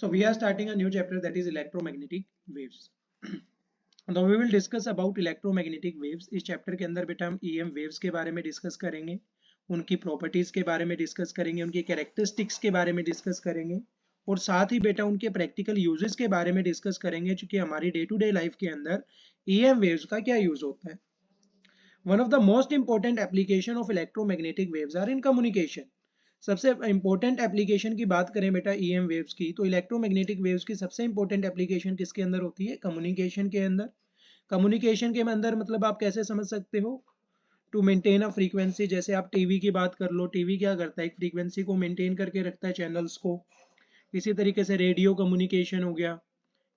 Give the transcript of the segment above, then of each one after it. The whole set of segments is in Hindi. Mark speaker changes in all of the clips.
Speaker 1: So we are starting a new chapter, that is electromagnetic waves. Now we will discuss about electromagnetic waves. इस चैप्टर के अंदर बेटा हम EM waves के बारे में डिस्कस करेंगे, उनकी प्रॉपर्टीज के बारे में डिस्कस करेंगे, उनकी कैरेक्टरिस्टिक्स के बारे में डिस्कस करेंगे और साथ ही बेटा उनके प्रैक्टिकल यूजेस के बारे में डिस्कस करेंगे, क्योंकि हमारी डे टू डे लाइफ के अंदर EM waves का क्या यूज होता है. One of the most important application of electromagnetic waves are in communication. सबसे इंपॉर्टेंट एप्लीकेशन की बात करें बेटा ईएम वेव्स की, तो इलेक्ट्रोमैग्नेटिक वेव्स की सबसे इंपॉर्टेंट एप्लीकेशन किसके अंदर होती है? कम्युनिकेशन के अंदर. कम्युनिकेशन के अंदर मतलब आप कैसे समझ सकते हो? To maintain a frequency. जैसे आप टीवी की बात कर लो, टीवी क्या करता है? एक फ्रीक्वेंसी को मेंटेन करके रखता है, चैनल्स को. इसी तरीके से रेडियो कम्युनिकेशन हो गया,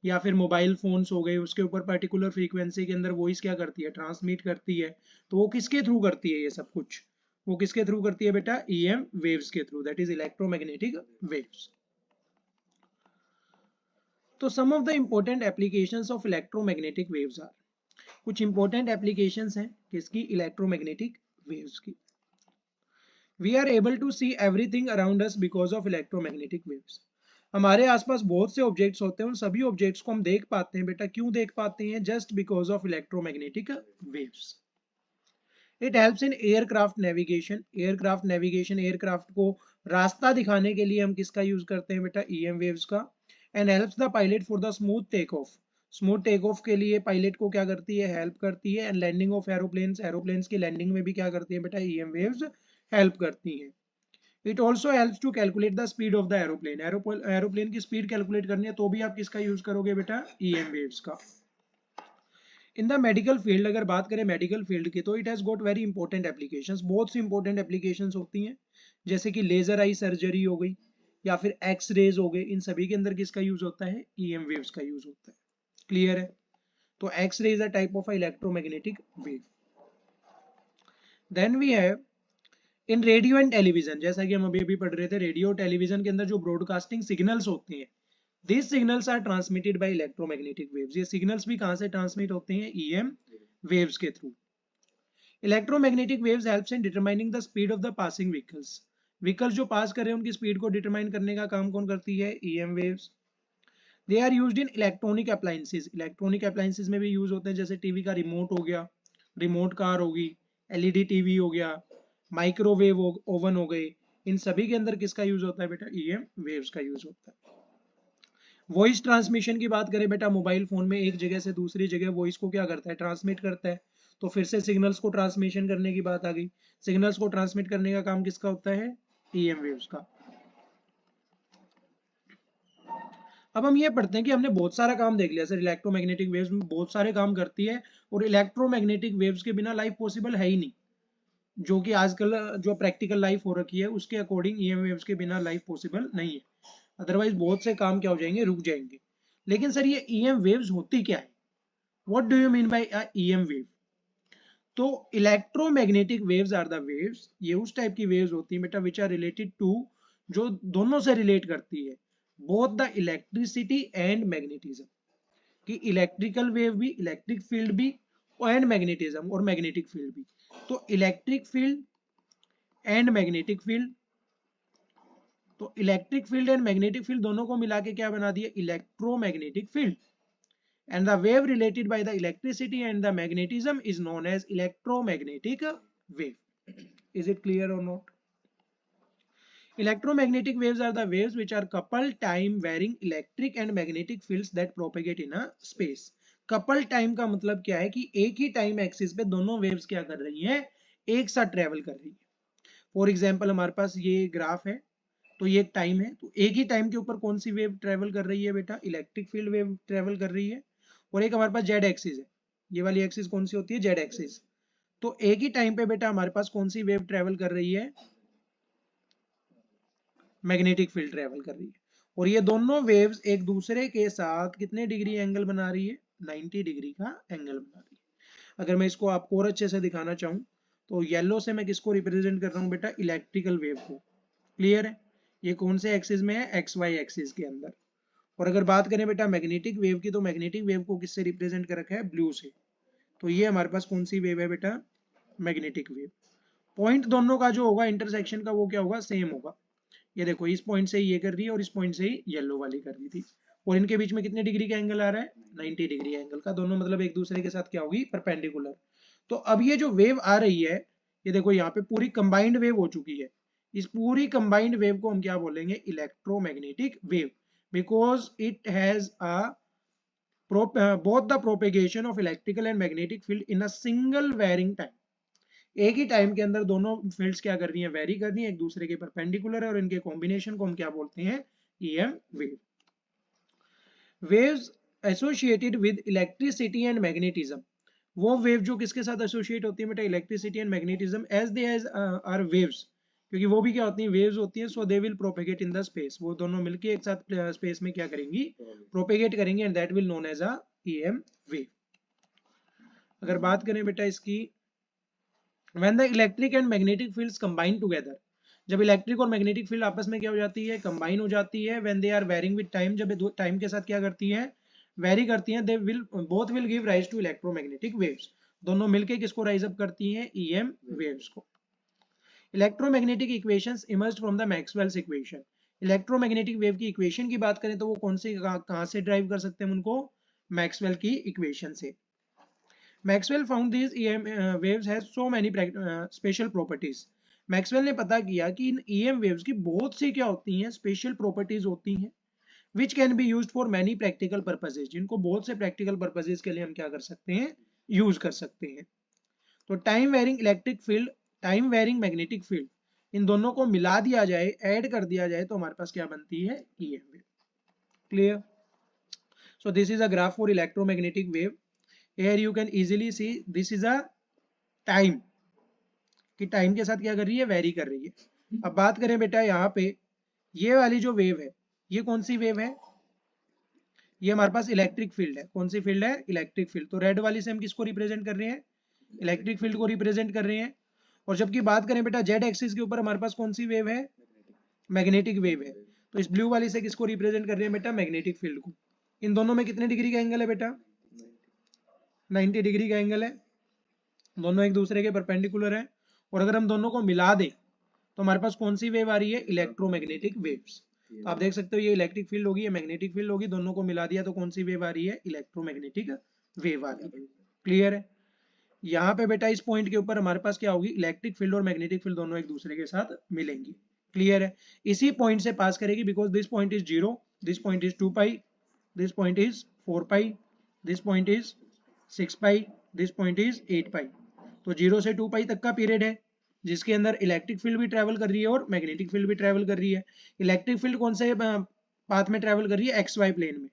Speaker 1: या फिर मोबाइल फोन्स हो गए, उसके ऊपर पर्टिकुलर फ्रीक्वेंसी के अंदर वॉइस क्या करती है? ट्रांसमिट करती है. तो वो किसके थ्रू करती है? ये सब कुछ वो किसके थ्रू करती है बेटा? EM वेव्स के through, that is electromagnetic waves. तो some of the important applications of electromagnetic waves are, कुछ इंपॉर्टेंट एप्लीकेशंस हैं किसकी? इलेक्ट्रोमैग्नेटिक वेव्स की. We are able to see everything around us because of electromagnetic waves. हमारे आसपास बहुत से ऑब्जेक्ट्स होते हैं, उन सभी ऑब्जेक्ट्स को हम देख पाते हैं बेटा. क्यों देख पाते हैं? Just because of electromagnetic waves. It helps in aircraft navigation. Aircraft navigation, aircraft को रास्ता दिखाने के लिए हम किसका यूज करते हैं बेटा? EM वेव्स का. And helps the pilot for the smooth take off. Smooth take off के लिए पायलट को क्या करती है? हेल्प करती है. And landing of aeroplanes, aeroplanes की लैंडिंग में भी क्या करती है बेटा? EM वेव्स हेल्प करती हैं. It also helps to calculate the speed of the aeroplane. Aeroplane की स्पीड कैलकुलेट करनी है तो भी आप किसका यूज करोगे बेटा? EM वेव्स का. इन द मेडिकल फील्ड, अगर बात करें मेडिकल फील्ड की, तो it has got very important applications. बहुत सी इंपॉर्टेंट एप्लीकेशंस होती हैं, जैसे कि लेजर आई सर्जरी हो गई या फिर एक्स रेज हो गए. इन सभी के अंदर किसका यूज होता है? EM वेव्स का यूज होता है. क्लियर है? तो x ray is a type of electromagnetic wave. Then we have in radio and television. जैसा कि हम अभी अभी पढ़ रहे थे, रेडियो और टेलीविजन के अंदर जो ब्रॉडकास्टिंग सिग्नल्स होते हैं, these signals are transmitted by electromagnetic waves. ये सिग्नल्स भी कहां से ट्रांसमिट होते हैं? EM waves के through. Electromagnetic waves helps in determining the speed of the passing vehicles. Vehicles जो पास कर रहे हैं उनकी स्पीड को डिटरमाइन करने का काम कौन करती है? EM waves. They are used in electronic appliances. Electronic appliances में भी यूज होते हैं, जैसे टीवी का रिमोट हो गया, रिमोट कार होगी, LED टीवी हो गया, माइक्रोवेव ओवन हो गए. इन सभी के अंदर किसका यूज होता है बेटा? EM waves का यूज होता है. वॉइस ट्रांसमिशन की बात करें बेटा, मोबाइल फोन में एक जगह से दूसरी जगह वॉइस को क्या करता है? ट्रांसमिट करता है. तो फिर से सिग्नल्स को ट्रांसमिशन करने की बात आ गई. सिग्नल्स को ट्रांसमिट करने का काम किसका होता है? EM वेव्स का. अब हम ये पढ़ते हैं कि हमने बहुत सारा काम देख लिया सर. इलेक्ट्रोमैग्नेटिक वेव्स में बहुत सारे काम करती है और इलेक्ट्रोमैग्नेटिक वेव्स के बिना लाइफ पॉसिबल है ही नहीं. जो कि आजकल जो प्रैक्टिकल लाइफ हो रखी है उसके अकॉर्डिंग EM वेव्स के बिना लाइफ पॉसिबल नहीं है. अदरवाइज बहुत से काम क्या हो जाएंगे? रुक जाएंगे. लेकिन सर ये EM वेव्स होती क्या है? What do you mean by a EM wave? तो electromagnetic waves are the waves, ये उस टाइप की वेव्स होती है बेटा विच आर रिलेटेड टू, जो दोनों से रिलेट करती है, both the electricity and magnetism. कि इलेक्ट्रिकल वेव भी, इलेक्ट्रिक फील्ड भी, एंड मैग्नेटिज्म और मैग्नेटिक फील्ड भी. तो electric field and magnetic field, तो electric field and magnetic field दोनों को मिला के क्या बना दिया? Electromagnetic field. And the wave related by the electricity and the magnetism is known as electromagnetic wave. Is it clear or not? Electromagnetic waves are the waves which are coupled time varying electric and magnetic fields that propagate in a space. coupled time का मतलब क्या है? कि एक ही टाइम एक्सिस पे दोनों वेव्स क्या कर रही हैं? एक साथ ट्रेवल कर रही है. फॉर एग्जाम्पल हमारे पास ये ग्राफ है, तो ये एक टाइम है, तो एक ही टाइम के ऊपर कौन सी वेव ट्रेवल कर रही है बेटा? इलेक्ट्रिक फील्ड वेव ट्रेवल कर रही है. और एक हमारे पास जेड एक्सिस है. ये वाली एक्सिस कौन सी होती है? Z axis. तो एक ही टाइम पे बेटा हमारे पास कौन सी वेव ट्रेवल कर रही है? मैग्नेटिक फील्ड ट्रेवल कर रही है. और ये दोनों वेव्स एक दूसरे के साथ कितने डिग्री एंगल बना रही है? 90 डिग्री का एंगल बना रही है. अगर मैं इसको आपको और अच्छे से दिखाना चाहूं, तो येलो से मैं किसको रिप्रेजेंट कर रहा हूं बेटा? इलेक्ट्रिकल वेव को. क्लियर है? ये कौन से एक्सिस में है? XY एक्सिस के अंदर. और अगर बात करें बेटा मैग्नेटिक वेव की, तो मैग्नेटिक वेव को किससे रिप्रेजेंट कर रखा है? ब्लू से. तो ये हमारे पास कौन सी वेव है बेटा? Magnetic wave. पॉइंट दोनों का जो होगा इंटरसेक्शन का, वो क्या होगा? सेम होगा. ये देखो इस पॉइंट से ये कर रही है और इस पॉइंट से ही येलो वाली कर रही थी, और इनके बीच में कितने डिग्री का एंगल आ रहा है, 90 डिग्री एंगल का, दोनों मतलब एक दूसरे के साथ क्या होगी, परपेंडिकुलर। तो अब ये जो वेव आ रही है, ये देखो यहाँ पे पूरी कंबाइंड वेव हो चुकी है, इस पूरी कंबाइंड वेव को हम क्या बोलेंगे, electromagnetic wave, because it has a both the propagation of electrical and magnetic field in a single varying time। एक ही टाइम के अंदर दोनों फील्ड्स क्या कर रही हैं, वेरी कर रही हैं, एक दूसरे के परपेंडिकुलर है, और इनके कॉम्बिनेशन को हम क्या बोलते हैं, EM wave. Waves associated with electricity and magnetism, वो वेव जो किसके साथ एसोसिएट होती है बेटा, electricity and magnetism, as they are waves, क्योंकि वो भी क्या होती हैं, वेव्स होती हैं, so they will propagate in the space, वो दोनों मिलके एक साथ स्पेस में क्या करेंगी, प्रोपेगेट करेंगे, and that will known as a EM wave. अगर बात करें बेटा इसकी, when the electric and magnetic fields combine together, जब इलेक्ट्रिक और मैग्नेटिक फील्ड आपस में क्या हो जाती है, कंबाइन हो जाती है, when they are varying with time, जब टाइम के साथ क्या करती है, वेरी करती हैं, they will both will give rise to electromagnetic waves, दोनों मिलके किसको राइज अप करती हैं, ईएम वेव्स को। Electromagnetic equations emerged from the Maxwell's equation, electromagnetic wave की इक्वेशन की बात करें तो वो कौन से कहां से ड्राइव कर सकते हैं उनको, मैक्सवेल की इक्वेशन से। Maxwell found these EM waves has so many special properties। Maxwell ने पता किया कि इन EM waves की बहुत सी क्या होती हैं, स्पेशल प्रॉपर्टीज होती हैं, which can be used for many practical purposes, जिनको बहुत से प्रैक्टिकल पर्पसेज के लिए हम क्या कर सकते हैं, यूज कर सकते हैं। तो time varying electric field, time varying magnetic field, इन दोनों को मिला दिया जाए, ऐड कर दिया जाए, तो हमारे पास क्या बनती है, EM wave. Clear? So this is a graph for electromagnetic wave. Here you can easily see this is a time, कि टाइम के साथ क्या कर रही है, वेरी कर रही है। अब बात करें बेटा यहाँ पे, ये वाली जो वेव है, ये कौन सी वेव है, ये हमारे पास इलेक्ट्रिक फील्ड है, कौन सी फील्ड है, इलेक्ट्रिक फील्ड। तो रेड वाली से हम किसको रिप्रेजेंट कर रहे हैं, इलेक्ट्रिक फील्ड को रिप्रेजेंट कर रहे हैं। और जबकि बात करें बेटा जेड एक्सिस के ऊपर हमारे पास कौन सी वेव है, मैग्नेटिक वेव है, तो इस ब्लू वाली से किसको रिप्रेजेंट कर रहे हैं बेटा, मैग्नेटिक फील्ड को। इन दोनों में कितने डिग्री का एंगल है बेटा, 90 डिग्री का एंगल है, दोनों एक दूसरे के परपेंडिकुलर है। और अगर हम दोनों को मिला दें तो हमारे पास कौन सी वेव आ रही है, इलेक्ट्रोमैग्नेटिक वेव्स। तो आप देख सकते हो ये इलेक्ट्रिक फील्ड होगी, ये मैग्नेटिक फील्ड होगी, दोनों को मिला दिया तो कौन सी वेव आ रही है, इलेक्ट्रोमैग्नेटिक वेव आ रही है। क्लियर है? यहाँ पे बेटा इस पॉइंट के ऊपर हमारे पास क्या होगी, इलेक्ट्रिक फील्ड और मैग्नेटिक फील्ड दोनों एक दूसरे के साथ मिलेंगी। क्लियर है? इसी पॉइंट से पास करेगी, because this point is 0, this point is 2 pi, this point is 4 pi, this point is 6 pi, this point is 8 पाई। तो 0 से 2 पाई तक का पीरियड है, जिसके अंदर इलेक्ट्रिक फील्ड भी ट्रेवल कर रही है और मैग्नेटिक फील्ड भी ट्रेवल कर रही है। इलेक्ट्रिक फील्ड कौन से पाथ में ट्रेवल कर रही है, एक्स वाई प्लेन में,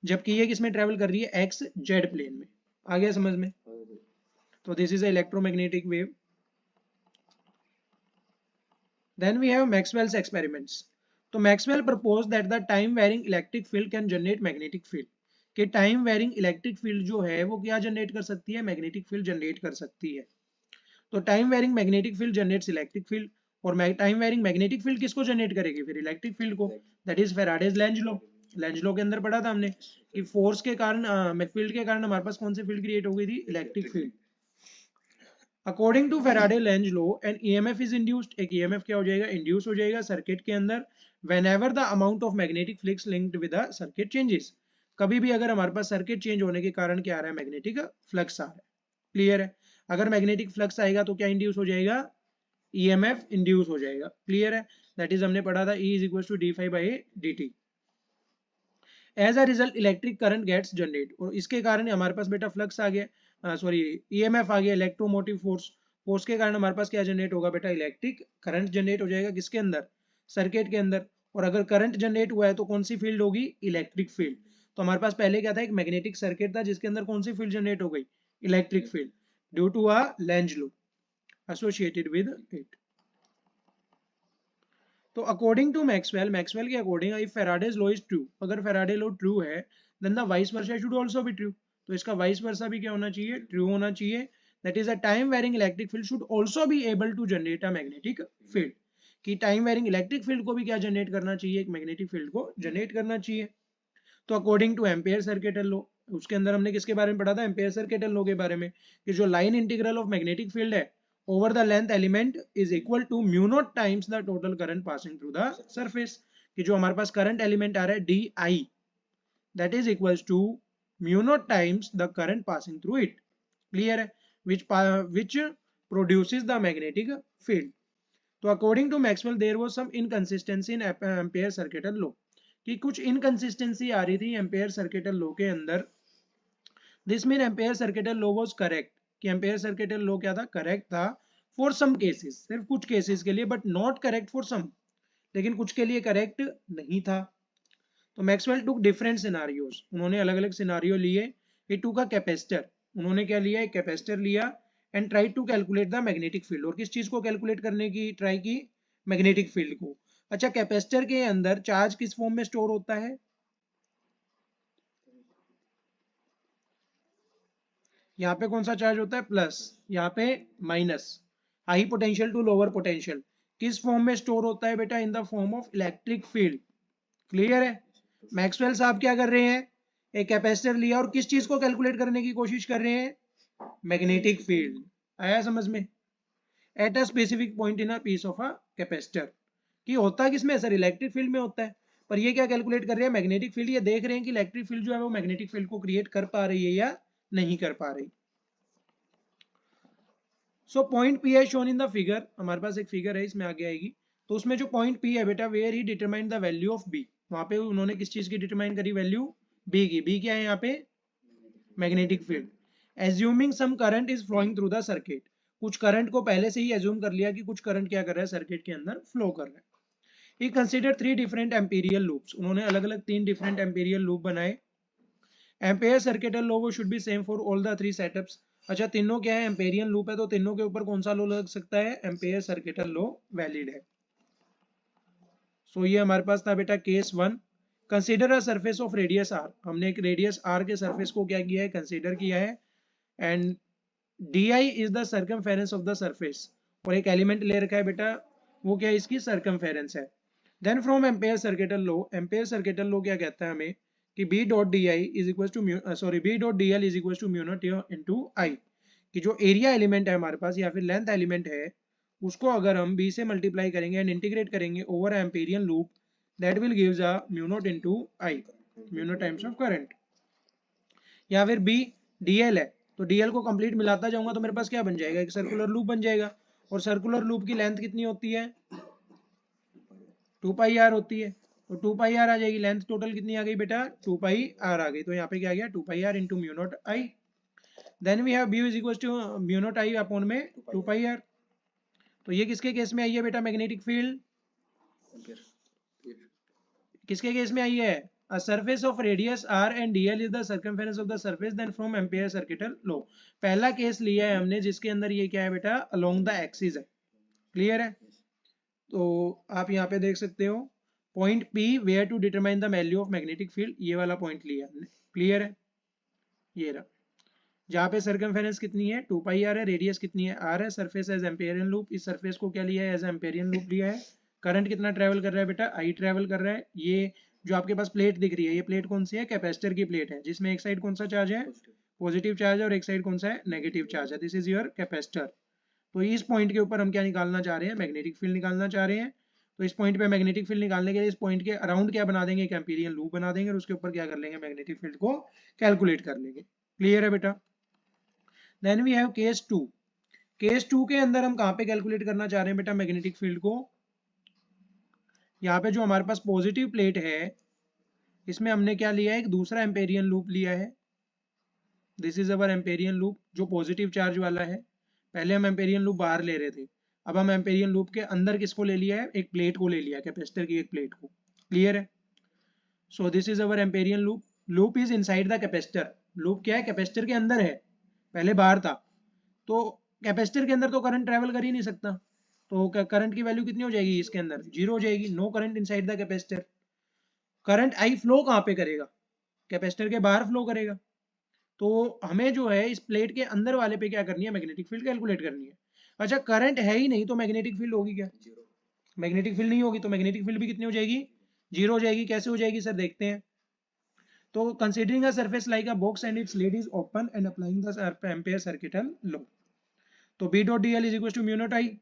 Speaker 1: जबकि ये किस में ट्रेवल कर रही है, एक्स जेड प्लेन में। आ गया समझ में? तो this is electromagnetic wave. Then we have Maxwell's experiments. तो Maxwell proposed that the time varying electric field can generate magnetic field, कि टाइम वेरिंग इलेक्ट्रिक फील्ड जो है वो क्या जनरेट कर सकती है, मैग्नेटिक फील्ड जनरेट कर सकती है। तो time varying magnetic field generates electric field, और टाइम वेरिंग मैग्नेटिक फील्ड किसको जनरेट करेगी, फिर इलेक्ट्रिक फील्ड को। That is Faraday's Lenz law. Lenz law के अंदर पढ़ा था हमने कि फोर्स के कारण, फील्ड के कारण हमारे पास कौन सी फील्ड क्रिएट हो गई थी, electric field. According to Faraday Lenz law an EMF is induced, एक ईएमएफ क्या हो जाएगा, इंड्यूस हो जाएगा सर्किट के अंदर, whenever the amount of magnetic flux linked with the circuit changes, कभी भी अगर हमारे पास सर्किट चेंज होने के कारण क्या आ रहा है, मैग्नेटिक फ्लक्स आ रहा है। क्लियर है? अगर मैग्नेटिक फ्लक्स आएगा तो क्या इंड्यूस हो जाएगा, ईएमएफ इंड्यूस हो जाएगा। क्लियर है? दैट इज हमने पढ़ा था E is equals to d phi by dt। As a result electric current gets generate, और इसके कारण हमारे पास बेटा फ्लक्स आ गया, सॉरी ईएमएफ आ गया, इलेक्ट्रोमोटिव फोर्स, फोर्स के कारण हमारे पास क्या जनरेट होगा बेटा, इलेक्ट्रिक करंट जनरेट हो जाएगा, किसके अंदर, सर्किट के अंदर। और अगर करंट जनरेट हुआ है तो कौन सी फील्ड होगी, इलेक्ट्रिक फील्ड। तो हमारे पास पहले क्या था, एक मैग्नेटिक सर्किट था जिसके अंदर कौन सी फील्ड जनरेट हो गई, electric field, due to a Lenz law associated with it. तो अकॉर्डिंग टू मैक्सवेल, मैक्सवेल के according if Faraday's law is true, अगर फैराडे लॉ ट्रू है then the vice versa should also be true, तो इसका वाइस वर्सा भी क्या होना चाहिए, ट्रू होना चाहिए। That is a time varying electric field should also be able to generate a magnetic field, कि टाइम वेरिंग इलेक्ट्रिक फील्ड को भी क्या जनरेट करना चाहिए, एक मैग्नेटिक फील्ड को जनरेट करना चाहिए। तो according to Ampere circuital law, उसके अंदर हमने किसके बारे में पढ़ा था, एम्पेयर सर्किटल लॉ के बारे में, कि जो line integral of magnetic field है over the length element is equal to mu naught times the total current passing through the surface, कि जो हमारे पास करंट एलिमेंट आ रहा है di that is equals to mu naught times the current passing through it. Clear है? which produces the magnetic field. तो according to Maxwell there was some inconsistency in Ampere circuital law, कि कुछ inconsistency आ रही थी Ampere circuital law के अंदर. This mean Ampere circuital law was correct, कि Ampere circuital law क्या था, correct था for some cases, सिर्फ कुछ cases के लिए, but not correct for some, लेकिन कुछ के लिए correct नहीं था. तो मैक्सवेल took different scenarios, उन्होंने अलग अलग सिनारियो लिए. He took a capacitor, उन्होंने क्या लिया, एक कैपेसिटर लिया, and tried to calculate the magnetic field, और किस चीज को कैलकुलेट करने की ट्राई की, मैग्नेटिक फील्ड को. अच्छा, कैपेसिटर के अंदर चार्ज किस फॉर्म में स्टोर होता है, यहाँ पे कौन सा चार्ज होता है, प्लस, यहाँ पे minus. High potential to lower potential किस फॉर्म में स्टोर होता है बेटा, in the form of electric field. Clear है? मैक्सवेल साहब क्या कर रहे हैं, एक कैपेसिटर लिया और किस चीज को कैलकुलेट करने की कोशिश कर रहे हैं, मैग्नेटिक फील्ड. आया समझ में? At a specific point in a piece of a capacitor, कि होता किसमें सर, इलेक्ट्रिक फील्ड में होता है, पर ये क्या कैलकुलेट कर रहे हैं, मैग्नेटिक फील्ड. ये देख रहे हैं कि इलेक्ट्रिक फील्ड जो है वो मैग्नेटिक फील्ड को क्रिएट कर पा रही है या नहीं कर पा रही. सो पॉइंट पी है शोन इन द फिगर, हमारे पास एक फिगर है इसमें आगे आएगी. तो उसमें जो पॉइंट पी है बेटा, where he determine the value of B, वहां पे उन्होंने किस चीज की डिटरमाइन करी, वैल्यू बी की. बी क्या है यहाँ पे, magnetic field. Assuming some current is flowing through the circuit, कुछ करंट को पहले से ही एज्यूम कर लिया कि कुछ करंट क्या कर रहा है, सर्किट के अंदर फ्लो कर रहा है. ही कंसीडर 3 डिफरेंट एम्पीरियल लूप्स, उन्होंने अलग अलग 3 डिफरेंट एम्पीरियल लूप बनाए. एम्पेयर सर्किटल लॉ वो should be same for all the 3 setups. अच्छा, तीनों क्या है, एम्पेरियन लूप है, तो तीनों के ऊपर कौन सा लॉ लग सकता है, एम्पेयर सर्किटल लॉ वैलिड है. सो ये हमारे पास था बेटा case 1. Consider a surface of radius R, हमने एक रेडियस आर के सरफेस को क्या किया है, कंसीडर किया है. And di is the circumference of the surface, और एक एलिमेंट ले रखा है बेटा, वो क्या है, इसकी सर्कमफेरेंस है. Then from Ampere circuital law, Ampere circuital law क्या कहता है हमें, कि b dot di is equal to b dot dl is equal to mu naught into i, कि जो एरिया एलिमेंट है हमारे पास या फिर लेंथ एलिमेंट है, उसको अगर हम b से मल्टीप्लाई करेंगे एंड इंटीग्रेट करेंगे over Amperian loop, that will gives a mu naught into i, mu naught times of current. या फिर b dl है, तो dl को कंप्लीट मिलाता जाऊंगा तो मेरे पास क्या बन जाएगा, एक सर्कुलर लूप बन जाएगा. और सर्कुलर लूप की लेंथ कितनी होती है, 2 पाई आर होती है, तो 2 पाई आर आ जाएगी. लेंथ टोटल कितनी आ गई बेटा, 2 पाई आर आ गई. तो यहाँ पे क्या आ गया, 2 pi R into mu naught I. Then we have B is equal to mu naught I upon में 2 पाई आर. तो ये किसके केस में आई है बेटा, मैग्नेटिक फील्ड, किसके केस में आई है, a surface of radius r and dl is the circumference of the surface, then from ampere circuital law. पहला केस लिया है हमने जिसके अंदर ये क्या है बेटा, along the axis है. क्लियर है? तो आप यहाँ पे देख सकते हो point P where to determine the value of magnetic field, ये वाला पॉइंट लिया हमने. क्लियर है? ये रहा, जहाँ पे सर्कमफेरेंस कितनी है, 2 पाई आर है, रेडियस कितनी है, r है, सरफेस एज एम्पेरियन लूप, इस सरफेस को क्या लिया है, एज एम्पेरियन लूप लिया है. करंट कितना ट्रेवल कर रहा है बेटा, I ट्रेवल कर रहा है. ये जो आपके पास प्लेट दिख रही है, ये प्लेट कौन सी है, कैपेसिटर की प्लेट है, जिसमें एक साइड कौन सा चार्ज है, पॉजिटिव चार्ज है, और एक साइड कौन सा है, नेगेटिव चार्ज है. This is your capacitor. तो इस पॉइंट के ऊपर हम क्या निकालना चाह रहे हैं, मैग्नेटिक फील्ड निकालना चाह रहे हैं. तो इस पॉइंट पे मैग्नेटिक फील्ड निकालने के लिए इस पॉइंट के अराउंड क्या बना देंगे, एक एम्पीरियन लूप बना देंगे, और उसके ऊपर क्या कर लेंगे, मैग्नेटिक फील्ड को कैलकुलेट कर लेंगे. क्लियर है बेटा? Then we have case 2. Case 2 के अंदर हम कहाँ पे कैलकुलेट करना चाह रहे हैं बेटा, मैग्नेटिक फील्ड को. यहाँ पे जो हमारे पास पॉजिटिव प्लेट है, इसमें हमने क्या लिया है, एक दूसरा एम्पेरियन लूप लिया है. This is our Amperian loop जो पॉजिटिव चार्ज वाला है. पहले हम एम्पेरियन लूप बाहर ले रहे थे, अब हम एम्पेरियन लूप के अंदर किसको ले लिया है, एक प्लेट को ले लिया, कैपेसिटर की एक प्लेट को. क्लियर है? सो this is our Amperian loop. Loop is inside the capacitor. Loop क्या है, कैपेसिटर के अंदर है, पहले बाहर था. तो कैपेसिटर के अंदर तो करंट ट्रेवल कर ही नहीं सकता, तो करंट की वैल्यू कितनी हो जाएगी, इसके अंदर 0 हो जाएगी. No current inside the capacitor. Current I flow कहाँ पे करेगा, कैपेसिटर के बाहर फ्लो करेगा. तो हमें जो है इस प्लेट के अंदर वाले पे क्या करनी है, मैग्नेटिक फील्ड कैलकुलेट करनी है. अच्छा, करंट है ही नहीं तो मैग्नेटिक फील्ड होगी क्या, मैग्नेटिक फील्ड नहीं होगी, तो मैग्नेटिक फील्ड भी कितनी हो जाएगी, 0 हो जाएगी. कैसे हो जाएगी सर, देखते हैं. तो considering a surface like a box and its lid is open and applying the Ampere circuital law. तो B dot D L is equal to mu naught I.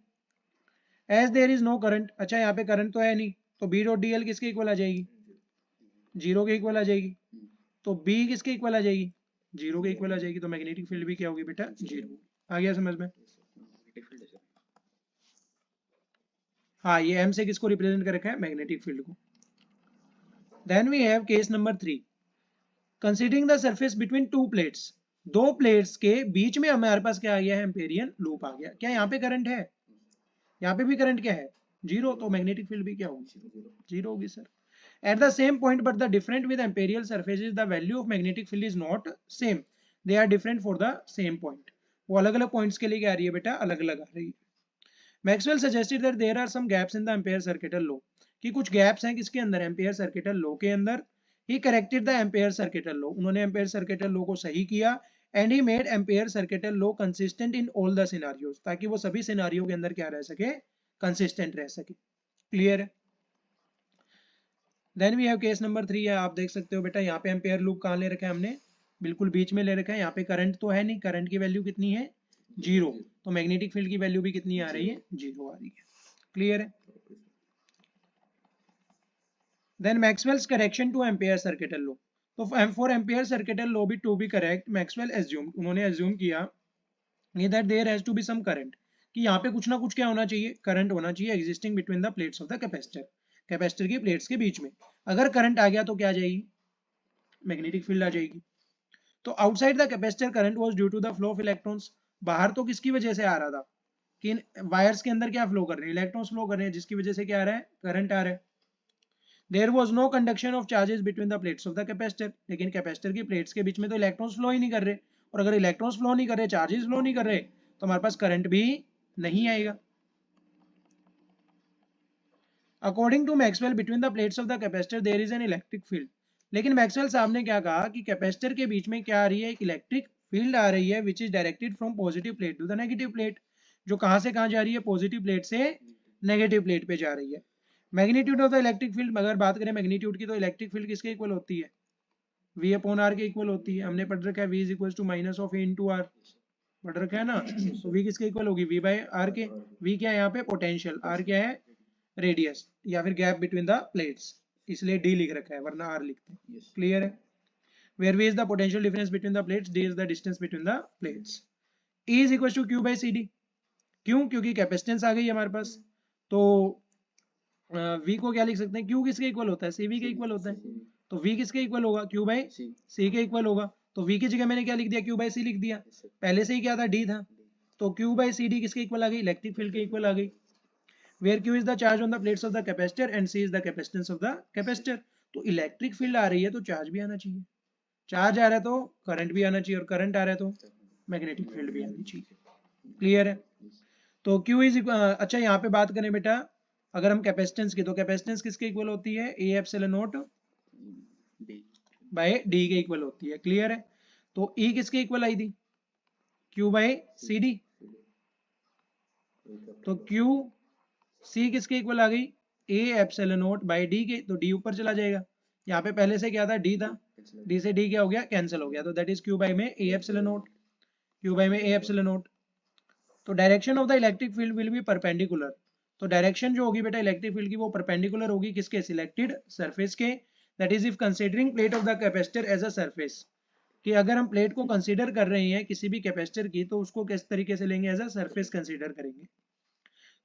Speaker 1: As there is no current, अच्छा यहाँ पे करंट तो है नहीं, तो बी डॉट डी एल किसके इक्वल आ जाएगी, जीरो के इक्वल आ जाएगी। तो बी किसके इक्वल आ जाएगी, जीरो के इक्वल आ जाएगी। तो मैग्नेटिक फील्ड भी क्या होगी बेटा, जीरो। आ गया समझ में? हाँ, ये एम से किसको रिप्रेजेंट कर रखा है, मैग्नेटिक फील्ड को। Then we have case number 3, considering the surface between two plates. दो प्लेट्स के बीच में हमारे पास क्या आ गया है, एम्पेरियन लूप आ गया। क्या यहाँ पे करंट है, यहाँ पे भी करंट क्या है, जीरो। तो मैग्नेटिक फील्ड भी क्या होगी, जीरो होगी sir. At the same point but the different with imperial surfaces the value of magnetic field is not same, they are different for the same point। वो अलग अलग पॉइंट्स के लिए क्या आ रही है बेटा, अलग अलग आ रही है। Maxwell suggested that there are some gaps in the ampere circuital law, कि कुछ गैप्स हैं किसके अंदर, एम्पेयर सर्किटल लॉ के अंदर। He corrected the ampere circuital law, उन्होंने एम्पेयर सर्किटल लॉ को सही किया। And he made ampere circuital law consistent in all the scenarios, ताकि वो सभी सिनारियो के अंदर क्या रह सके, कंसिस्टेंट रह सके। क्लियर है? Then we have case number 3 है, आप देख सकते हो बेटा यहाँ पे एम्पेयर लूप कहाँ ले रखा है हमने, बिल्कुल बीच में ले रखा है। यहाँ पे करंट तो है नहीं, करंट की वैल्यू कितनी है, जीरो। तो मैग्नेटिक फील्ड की वैल्यू भी कितनी आ रही है, जीरो आ रही है। क्लियर है? Then Maxwell's correction to Ampere circuital law. तो फॉर एम्पेयर सर्किटल लॉ भी to be correct, Maxwell assume, उन्होंने एज्यूम किया that there has to be some current, कि यहाँ पे कुछ ना कुछ क्या होना चाहिए, करंट होना चाहिए existing between the plates of the capacitor, capacitor की प्लेट्स के बीच में। अगर करंट आ गया तो क्या आ जाएगी, मैग्नेटिक फील्ड आ जाएगी। तो outside the capacitor current was due to the flow of electrons, बाहर तो किसकी वजह से आ रहा था, कि वायर्स के अंदर क्या फ्लो कर रहे हैं, इलेक्ट्रॉन्स फ्लो कर रहे हैं, जिसकी वजह से क्या आ रहा है, करंट आ रहा है। There was no conduction of charges between the plates of the capacitor, लेकिन कैपेसिटर की प्लेट्स के बीच में तो इलेक्ट्रॉन्स फ्लो ही नहीं कर रहे, और अगर इलेक्ट्रॉन्स फ्लो नहीं कर रहे, चार्जेस फ्लो नहीं कर रहे, तो हमारे पास करंट भी नहीं आएगा। According to Maxwell between the plates of the capacitor there is an electric field, लेकिन मैक्सवेल साहब ने क्या कहा कि कैपेसिटर के बीच में क्या आ रही है, एक इलेक्ट्रिक फील्ड आ रही है which is directed from positive plate to the negative plate, जो कहां से कहां जा रही है, पॉजिटिव प्लेट से नेगेटिव प्लेट पे जा रही है। Magnitude of the electric field, अगर बात करें मैग्नीट्यूड की, तो इलेक्ट्रिक फील्ड किसके इक्वल होती है, V अपॉन आर के इक्वल होती है। हमने पढ़ रखा है V is equal to minus of A into R, पढ़ रखा है ना। तो V किसके इक्वल होगी, V बाय आर के। V क्या है यहाँ पे, पोटेंशियल, आर क्या है, रेडियस या फिर गैप बिटवीन द प्लेट्स, इसलिए D लिख रखा है, वरना R लिखते हैं। क्लियर है? Where V is the potential difference between the plates, D is the distance between the plates. E is equal to Q by CD, क्यों, क्योंकि कैपेसिटेंस आ गई हमारे पास। तो V को क्या लिख सकते हैं, Q किसके इक्वल होता है, CV के इक्वल होता है। तो V किसके इक्वल होगा, Q बाय C के इक्वल होगा। तो V की जगह मैंने क्या लिख दिया, Q बाय C लिख दिया, पहले से ही क्या था, D था। तो Q बाय CD किसके इक्वल आ गई, इलेक्ट्रिक फील्ड के इक्वल आ गई। Where Q is the charge on the plates of the capacitor and C is the capacitance of the capacitor। तो इलेक्ट्रिक फील्ड आ रही है तो चार्ज भी आना चाहिए, चार्ज आ रहा है तो करंट भी आना चाहिए, और करंट आ रहा है तो मैग्नेटिक फील्ड भी आनी चाहिए। क्लियर है? तो Q इज, अच्छा यहाँ पे बात करें बेटा, अगर हम कैपेसिटेंस की, तो कैपेसिटेंस किसके इक्वल होती है, A epsilon naught by D के इक्वल होती है। क्लियर है? तो E किसके इक्वल आई थी, Q बाय CD। तो Q C किसके इक्वल आ गई, A epsilon naught by D के, तो D ऊपर चला जाएगा, यहाँ पे पहले से क्या था, D था, D से D क्या हो गया, कैंसिल हो गया, तो दैट इज Q बाय में A epsilon naught, Q by में A एप्सिलॉन नॉट। तो direction of the electric field will be perpendicular, तो डायरेक्शन जो होगी बेटा इलेक्ट्रिक फील्ड की, वो परपेंडिकुलर होगी किसके, सिलेक्टेड सरफेस के। That is if considering plate of the capacitor as a surface, कि अगर हम प्लेट को कंसीडर कर रहे हैं किसी भी कैपेसिटर की, तो उसको किस तरीके से लेंगे, एज अ सरफेस कंसीडर करेंगे।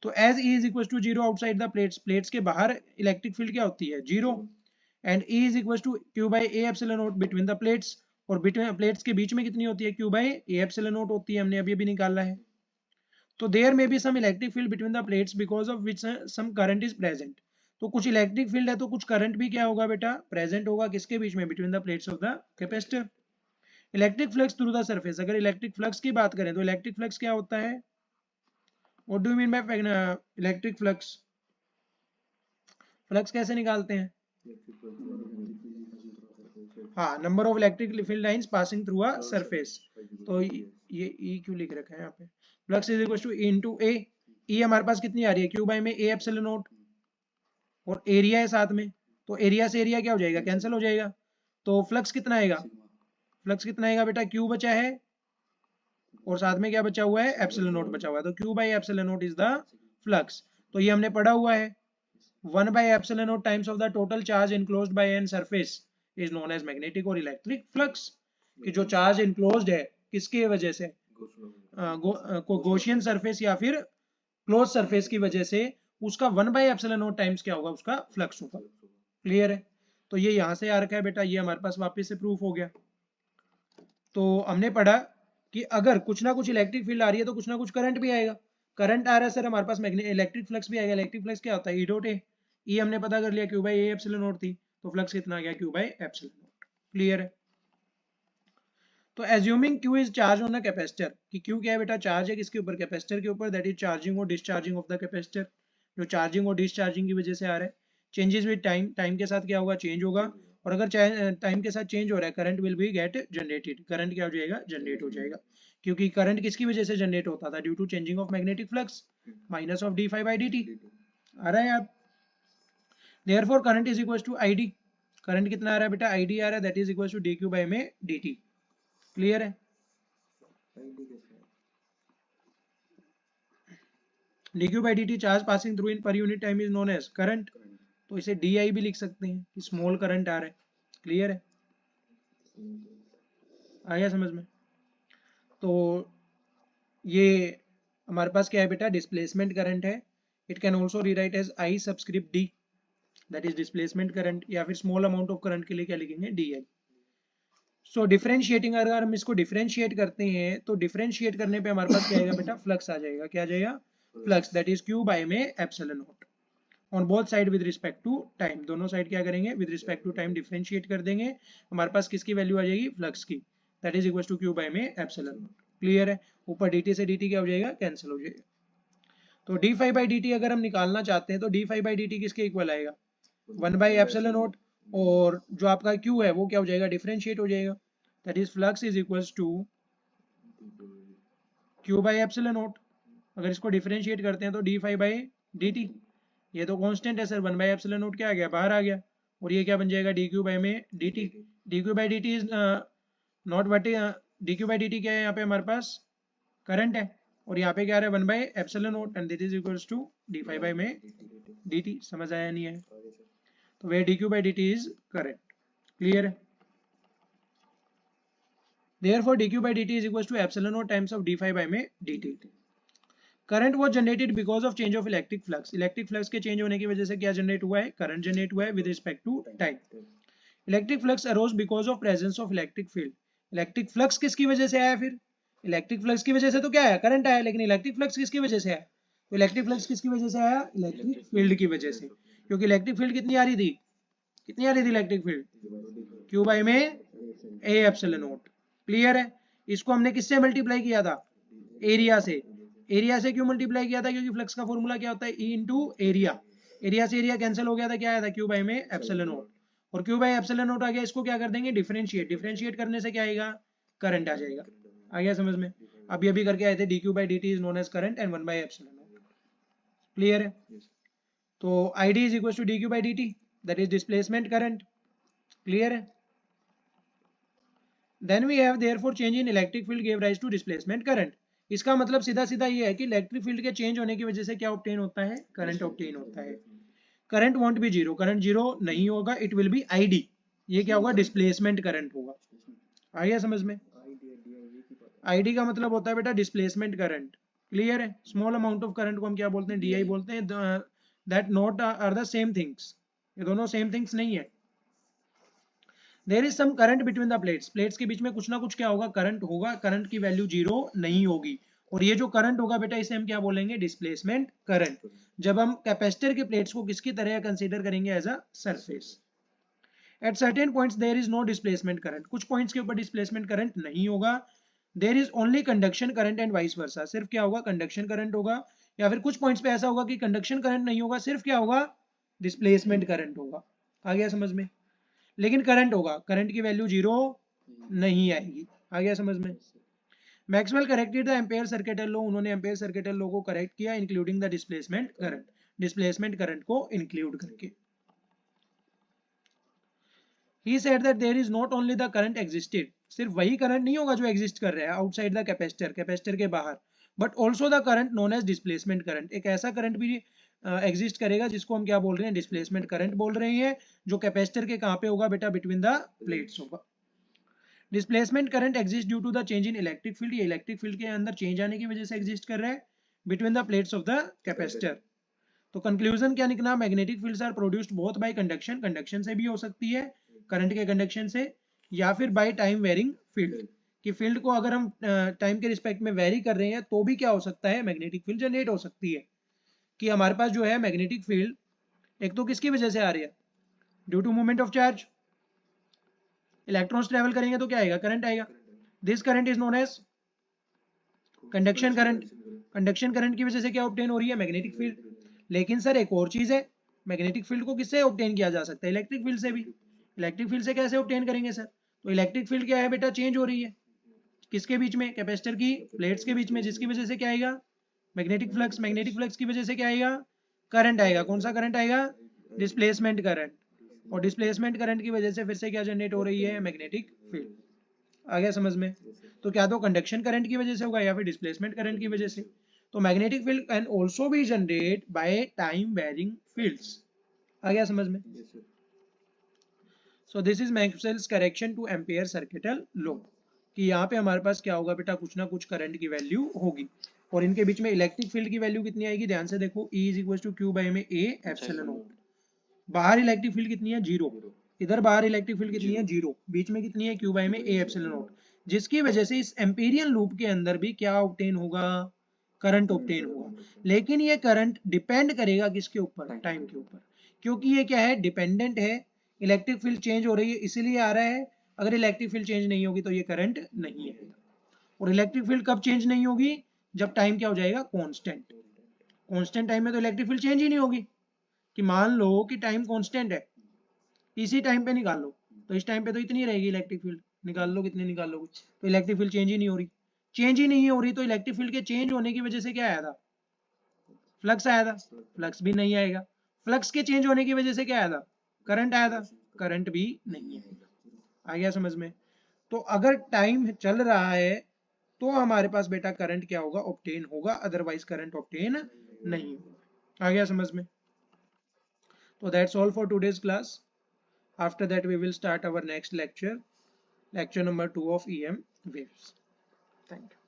Speaker 1: तो as E is equal to zero outside the plates, plates के बाहर इलेक्ट्रिक फील्ड क्या होती है, zero. And E is equal to Q by A epsilon naught between the plates, और बिटवीन प्लेट्स के बीच में कितनी होती है, Q by A epsilon naught होती है, हमने अभी अभी निकाला है। तो there may be some electric field between the plates because of which some current is present, तो कुछ इलेक्ट्रिक फील्ड है तो कुछ करंट भी क्या होगा बेटा, प्रेजेंट होगा, किसके बीच में, between the plates of the capacitor. Electric flux through the surface, अगर इलेक्ट्रिक फ्लक्स की बात करें तो इलेक्ट्रिक फ्लक्स क्या होता है, what do you mean by electric flux, flux कैसे निकालते हैं, हाँ, number of electric field lines passing through a surface. तो ये E क्यों लिख रखा है यहाँ पे, flux is equal to E into A, E हमारे पास कितनी आ रही है, Q बाय में A एप्सिलॉन नॉट, और एरिया है साथ में, तो एरिया से एरिया क्या हो जाएगा, कैंसिल हो जाएगा। तो फ्लक्स कितना आएगा, फ्लक्स कितना आएगा बेटा, Q बचा है और साथ में क्या बचा हुआ है, एप्सिलॉन नॉट बचा हुआ है। तो Q by epsilon not is the flux. तो ये हमने पढ़ा हुआ है, 1 by epsilon naught times of the total charge enclosed by an surface is known as magnetic or electric flux। कि जो चार्ज enclosed है किसके वजह से, गॉसियन सरफेस या फिर क्लोज सरफेस की वजह से, उसका 1 by epsilon naught टाइम्स क्या होगा, उसका फ्लक्स होगा। क्लियर है। तो ये यहाँ से आ रखा है बेटा, ये हमारे पास वापस से प्रूफ हो गया। तो हमने पढ़ा कि अगर कुछ ना कुछ इलेक्ट्रिक फील्ड आ रही है तो कुछ ना कुछ करंट भी आएगा। करंट आ रहा है सर, हमारे पास इलेक्ट्रिक फ्लक्स भी आएगा। इलेक्ट्रिक फ्लक्स क्या होता है, ई डॉट ए। ई हमने पता कर लिया, Q by A epsilon not थी, तो फ्लक्स कितना आ गया, Q by epsilon naught. Clear है। तो assuming Q is charge on a capacitor, कि क्यू क्या है बेटा, चार्ज है किसके ऊपर, कैपेसिटर के ऊपर, दैट इज चार्जिंग और डिस्चार्जिंग ऑफ द कैपेसिटर, जो चार्जिंग और डिस्चार्जिंग की वजह से आ रहा है। चेंजेस विद टाइम, टाइम के साथ क्या होगा, चेंज होगा। और अगर टाइम के साथ चेंज हो रहा है, current will be get generated, current क्या हो जाएगा, जनरेट हो जाएगा। क्योंकि करंट किसकी वजह से जनरेट होता था, due to changing of magnetic flux minus of D phi by D T. आ रहा है आप, therefore current is equal to I D. Current कितना आ रहा है बेटा, आई डी आ रहा है, that is equal to D Q by में डी टी। क्लियर है। dq by dt charge passing through in per unit time is known as current. तो इसे di भी लिख सकते हैं कि स्मॉल करंट आ रहा है। क्लियर है, आया समझ में। तो ये हमारे पास क्या है बेटा, डिस्प्लेसमेंट करंट है। It can also rewrite as I subscript D, that is displacement current, या फिर स्मॉल अमाउंट ऑफ करंट के लिए क्या लिखेंगे, डी आई। सो डिफरेंशिएटिंग, अगर हम इसको डिफरेंशिएट करते हैं तो डिफरेंशिएट करने पे हमारे पास क्या आएगा बेटा, फ्लक्स आ जाएगा। क्या आ जाएगा, flux, that is Q by में epsilon naught on both side with respect to time. दोनों साइड क्या करेंगे, with respect to time differentiate कर देंगे। हमारे पास किसकी वैल्यू आ जाएगी, फ्लक्स की, that is equal to Q by में एप्सिलॉन नॉट। क्लियर है। ऊपर dt से dt क्या हो जाएगा, कैंसिल हो जाएगा। तो D phi by D T अगर हम निकालना चाहते हैं तो D phi by D T किसके इक्वल आएगा, 1 बाई एप्सिलॉन नॉट। और जो आपका q है वो क्या हो जाएगा, डिफरेंशिएट हो जाएगा, that is flux is equals to q by epsilon naught. अगर इसको डिफरेंशिएट करते हैं तो D phi by D T, ये तो कांस्टेंट है सर, 1 बाई एप्सिलॉन नॉट क्या आ गया, बाहर आ गया। और ये क्या बन जाएगा, डी क्यू बाई में D T. D Q by D T is not what, D Q by D T क्या है यहाँ पे हमारे पास, करंट है। और यहाँ पे क्या आ रहा है, 1 by epsilon naught, and this is equals to D phi by में डी टी। समझ आया नहीं है, तो वे D Q by D T is current. Clear है। Therefore, dq by dt is equals to epsilon naught times of d phi by में dt। Current was generated because of change of electric flux। Electric flux के चेंज होने की वजह से क्या जनरेट हुआ है, करंट जनरेट हुआ है with respect to time. Electric flux arose because of presence of electric field. Electric flux किसकी वजह से आया, फिर इलेक्ट्रिक फ्लक्स की वजह से तो क्या आया, करंट आया, लेकिन इलेक्ट्रिक फ्लक्स किसकी वजह से आया, तो इलेक्ट्रिक फ्लक्स किसकी वजह से आया, इलेक्ट्रिक फील्ड की वजह से। क्योंकि इलेक्ट्रिक फील्ड कितनी आ रही थी, कितनी आ रही थी इलेक्ट्रिक फील्ड, क्यू बाई में ए एप्सिलॉन नॉट। क्लियर है। इसको हमने किससे मल्टीप्लाई किया था, एरिया से। एरिया से क्यों मल्टीप्लाई किया था, क्योंकि फ्लक्स का फॉर्मूला क्या होता है, ई इंटू एरिया। एरिया से एरिया कैंसिल हो गया था, क्या आया था, क्यू बाई में एप्सिलॉन नॉट। और क्यू बाई एप्सिलॉन नॉट आ गया, इसको क्या कर देंगे, डिफरेंशिएट। डिफरेंशिएट करने से क्या आएगा, करंट आ जाएगा। आ गया समझ में। अभी अभी करके आए थे, D Q by D T is known as current and 1 by epsilon naught. Clear है। तो I D is equal to D Q by D T, that is displacement current. Clear है। Then we have therefore change in electric field gave rise to displacement current। इसका मतलब सीधा सीधा ये है कि इलेक्ट्रिक फील्ड के चेंज होने की वजह से क्या ऑब्टेन होता है, करंट ऑब्टेन होता है। Current won't be zero, current जीरो नहीं होगा, it will be I D. ये क्या होगा, डिस्प्लेसमेंट करंट होगा। आ गया समझ में। आई डी का मतलब होता है बेटा डिस्प्लेसमेंट करंट। क्लियर है। स्मॉल अमाउंट ऑफ करंट को हम क्या बोलते हैं, डी आई बोलते हैं। That not are the same things, ये दोनों सेम थिंग्स नहीं है। There is some current between the plates. Plates के बीच में कुछ ना कुछ क्या होगा, करंट होगा। करंट की वैल्यू जीरो नहीं होगी। और ये जो करंट होगा बेटा, इसे हम क्या बोलेंगे, डिस्प्लेसमेंट करंट। जब हम कैपेसिटर के प्लेट्स को किसकी तरह कंसीडर करेंगे, as a surface. At certain points there is no displacement current. कुछ पॉइंट्स के ऊपर डिस्प्लेसमेंट करंट नहीं होगा। There is only conduction current and vice versa. सिर्फ क्या होगा, कंडक्शन करंट होगा। या फिर कुछ पॉइंट्स पे ऐसा होगा कि कंडक्शन करंट नहीं होगा, सिर्फ क्या होगा, डिस्प्लेसमेंट करंट होगा। आ गया समझ में। लेकिन करंट होगा, करंट की वैल्यू जीरो नहीं आएगी। आ गया समझ में। Maxwell corrected the Ampere circuital law. उन्होंने एम्पेयर सर्किटल लॉ को करेक्ट किया, including the displacement current, displacement current को इंक्लूड करके। He said that there is not only the current existed, सिर्फ वही करंट नहीं होगा जो एग्जिस्ट कर रहा है आउटसाइड द कैपेसिटर, कैपेसिटर के बाहर, but also the current known as displacement current. एक ऐसा करंट भी एग्जिस्ट करेगा जिसको हम क्या बोल रहे हैं, डिस्प्लेसमेंट करंट बोल रहे हैं, जो कैपेसिटर के कहाँ पे होगा बेटा, बिटवीन द प्लेट्स होगा। Displacement current exist due to the change in electric field, ये इलेक्ट्रिक फील्ड के अंदर चेंज आने की वजह से एग्जिस्ट कर रहा है between the plates of the capacitor. तो कंक्लूजन क्या निकला, magnetic fields are produced both by conduction, conduction से भी हो सकती है, करंट के कंडक्शन से, या फिर बाय टाइम वेरिंग फील्ड, कि फील्ड को अगर हम टाइम के रिस्पेक्ट में वेरी कर रहे हैं तो भी क्या हो सकता है, मैग्नेटिक फील्ड जनरेट हो सकती है। कि हमारे पास जो है मैग्नेटिक फील्ड एक तो किसकी वजह से आ रही है, due to movement of charge, electrons travel करेंगे तो क्या आएगा, करंट आएगा। This current is known as conduction current, conduction current की वजह से क्या ऑब्टेन हो रही है, मैग्नेटिक फील्ड। लेकिन सर एक और चीज है, मैग्नेटिक फील्ड को किससे ऑब्टेन किया जा सकता है, इलेक्ट्रिक फील्ड से भी। इलेक्ट्रिक फील्ड से कैसे ऑब्टेन करेंगे सर, तो इलेक्ट्रिक फील्ड क्या है बेटा, चेंज हो रही है किसके बीच में, कैपेसिटर की प्लेट्स के बीच में, जिसकी वजह से क्या आएगा, मैग्नेटिक फ्लक्स, मैग्नेटिक फ्लक्स की वजह से क्या आएगा, करंट आएगा। कौन सा करंट आएगा, डिस्प्लेसमेंट करंट, और डिस्प्लेसमेंट करंट की वजह से फिर से क्या जनरेट हो रही है, मैग्नेटिक फील्ड। आ गया समझ में। तो क्या तो कंडक्शन करंट की वजह से होगा या फिर डिस्प्लेसमेंट करंट की वजह से। तो magnetic field can also be generated by time varying fields. आ गया समझ में। So this is Maxwell's correction to Ampere circuital law, कि यहाँ पे हमारे पास क्या होगा बेटा, कुछ ना कुछ करंट की वैल्यू होगी, और इनके बीच में इलेक्ट्रिक फील्ड की वैल्यू कितनी आएगी, ध्यान से देखो, E is equal to Q by में ए एप्सिलॉन नॉट। बाहर इलेक्ट्रिक फील्ड कितनी है, जीरो, इधर बाहर इलेक्ट्रिक फील्ड कितनी है, जीरो, बीच में कितनी है, क्यू बाई में ए एप्सिलॉन नॉट, जिसकी वजह से इस एम्पीरियन लूप के अंदर भी क्या ऑब्टेन होगा, करंट ऑब्टेन होगा। लेकिन ये करंट डिपेंड करेगा किसके ऊपर, टाइम के ऊपर, क्योंकि ये क्या है, डिपेंडेंट है, इलेक्ट्रिक फील्ड चेंज हो रही है इसीलिए आ रहा है, अगर इलेक्ट्रिक फील्ड चेंज नहीं होगी तो ये करंट नहीं आएगा। और इलेक्ट्रिक फील्ड कब चेंज नहीं होगी, जब टाइम क्या हो जाएगा, कांस्टेंट। कांस्टेंट टाइम में तो इलेक्ट्रिक फील्ड चेंज ही नहीं होगी, कि मान लो कि टाइम कांस्टेंट है, इसी टाइम पे निकाल लो, तो इस टाइम पे तो इतनी रहेगी इलेक्ट्रिक फील्ड, निकाल लो कितनी निकाल लो, तो इलेक्ट्रिक फील्ड चेंज ही नहीं हो रही, चेंज ही नहीं हो रही, तो इलेक्ट्रिक फील्ड के चेंज होने की वजह से क्या आया था, फ्लक्स आया था, फ्लक्स भी नहीं आएगा, फ्लक्स के चेंज होने की वजह से क्या आया था, करंट आया था, करंट भी नहीं आएगा। आ गया समझ में। तो अगर टाइम चल रहा है तो हमारे पास बेटा करंट क्या होगा, ऑब्टेन होगा, अदरवाइज करंट ऑब्टेन नहीं होगा। आ गया समझ में। तो that's all for today's class. After that we will start our next lecture, lecture number 2 of EM waves. Thank you.